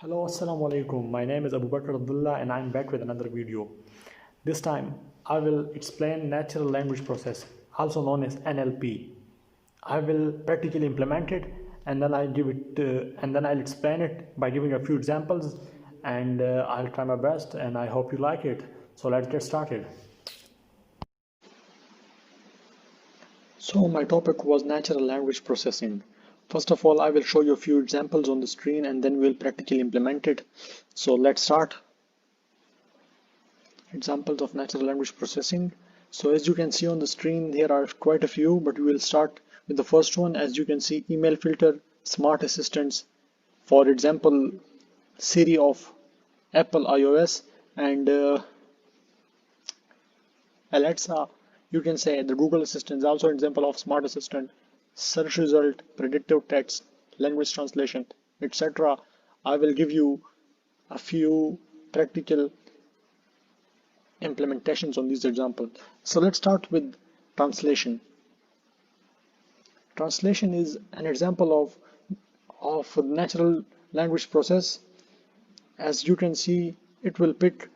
Hello, Assalamu alaikum. My name is Abu Bakr Abdullah and I'm back with another video. This time I will explain natural language process, also known as NLP. I will practically implement it and then I'll explain it by giving a few examples and I'll try my best and I hope you like it. So let's get started. So my topic was natural language processing. First of all, I will show you a few examples on the screen and then we'll practically implement it. So let's start. Examples of natural language processing. So as you can see on the screen, there are quite a few, but we will start with the first one. As you can see, email filter, smart assistants. For example, Siri of Apple iOS and Alexa, you can say the Google Assistant is also an example of smart assistant. Search result, predictive text, language translation, etc. I will give you a few practical implementations on these examples. So let's start with translation. Translation is an example of natural language process. As you can see, it will pick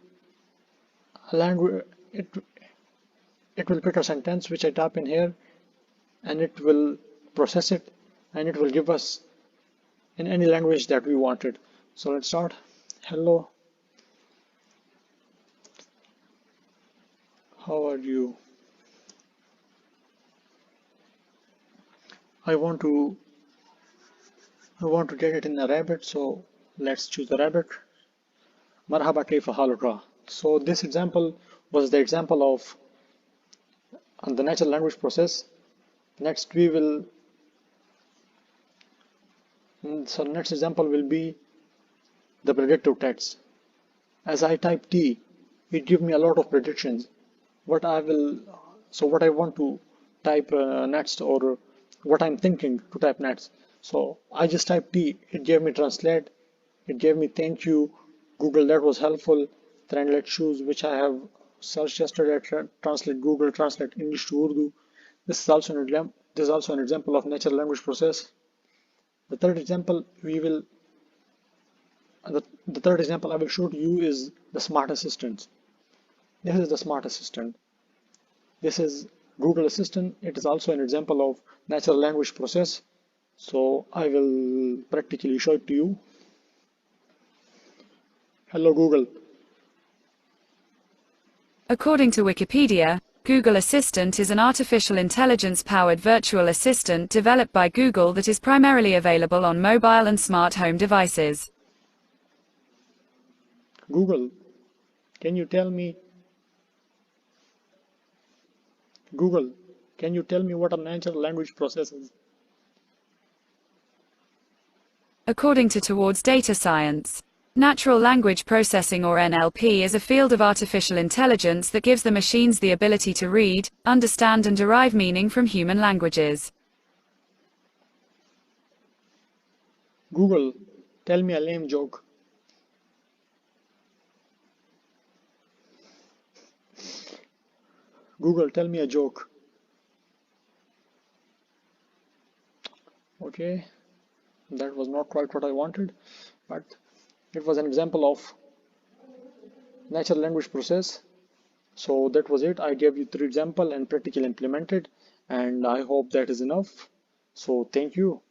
a language. It will pick a sentence which I type in here, and it will process it, and it will give us in any language that we wanted. So let's start. Hello, how are you? I want to get it in Arabic, so let's choose Arabic. Marhaba kayfa haluka. So this example was the example of the natural language process. Next next example will be the predictive text. As I type T, it gives me a lot of predictions. What I want to type next, or what I'm thinking to type next. So I just type T, it gave me translate, it gave me thank you, Google, that was helpful, then let's choose which I have searched yesterday, translate Google, translate English to Urdu. This is also an example of natural language process. The third example I will show to you is the smart assistant. This is the smart assistant. This is Google Assistant. It is also an example of natural language process. So I will practically show it to you. Hello Google. According to Wikipedia, Google Assistant is an artificial intelligence-powered virtual assistant developed by Google that is primarily available on mobile and smart home devices. Google, can you tell me what a natural language process is? According to Towards Data Science, natural language processing, or NLP, is a field of artificial intelligence that gives the machines the ability to read, understand and derive meaning from human languages. Google, tell me a lame joke. Google, tell me a joke. Okay, that was not quite what I wanted, but it was an example of natural language process. So that was it. I gave you 3 examples and practically implemented, and I hope that is enough. So thank you.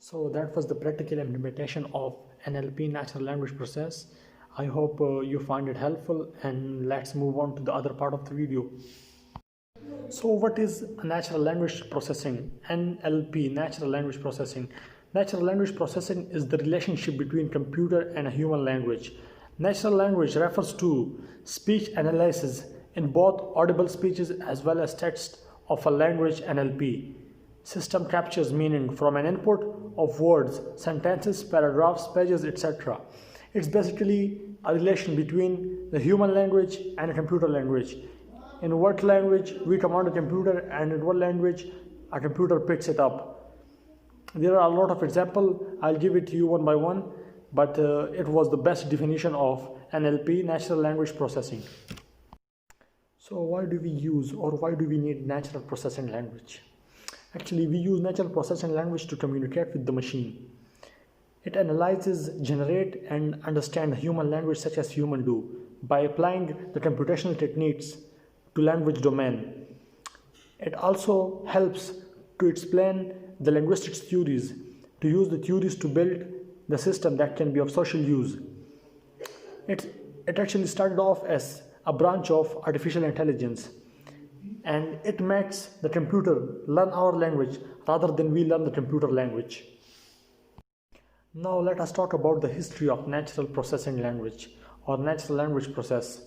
So that was the practical implementation of NLP, natural language process. I hope you find it helpful, and let's move on to the other part of the video. So what is natural language processing? NLP, natural language processing. Natural language processing is the relationship between computer and a human language. Natural language refers to speech analysis in both audible speeches as well as text of a language. NLP system captures meaning from an input of words, sentences, paragraphs, pages, etc. It's basically a relation between the human language and a computer language. In what language we command a computer, and in what language a computer picks it up. There are a lot of examples. I'll give it to you one by one, but it was the best definition of NLP, natural language processing. So why do we use, or why do we need natural processing language? Actually, we use natural processing language to communicate with the machine. It analyzes, generate and understand human language such as humans do by applying the computational techniques to language domain. It also helps to explain the linguistics theories, to use the theories to build the system that can be of social use. It actually started off as a branch of artificial intelligence, and it makes the computer learn our language rather than we learn the computer language. Now let us talk about the history of natural processing language or natural language process.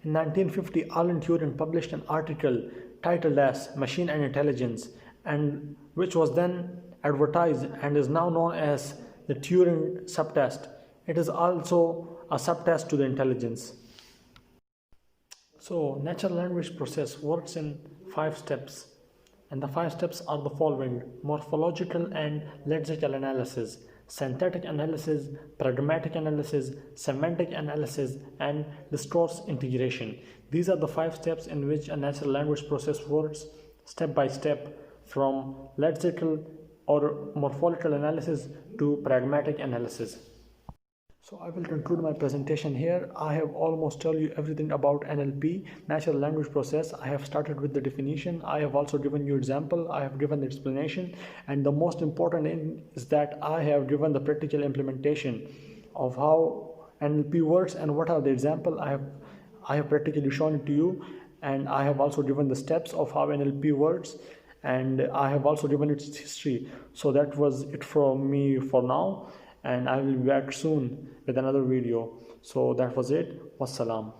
In 1950, Alan Turing published an article titled as Machine and Intelligence, and which was then advertised and is now known as the Turing subtest. It is also a subtest to the intelligence. So natural language process works in 5 steps, and the 5 steps are the following: morphological and lexical analysis, synthetic analysis, pragmatic analysis, semantic analysis, and discourse integration. These are the 5 steps in which a natural language process works step by step, from lexical or morphological analysis to pragmatic analysis. So I will conclude my presentation here. I have almost told you everything about NLP, natural language process. I have started with the definition. I have also given you example. I have given the explanation, and the most important is that I have given the practical implementation of how NLP works and what are the example. I have practically shown it to you, and I have also given the steps of how NLP works, and I have also given its history. So that was it from me for now, and I will be back soon with another video. So that was it. Wassalam.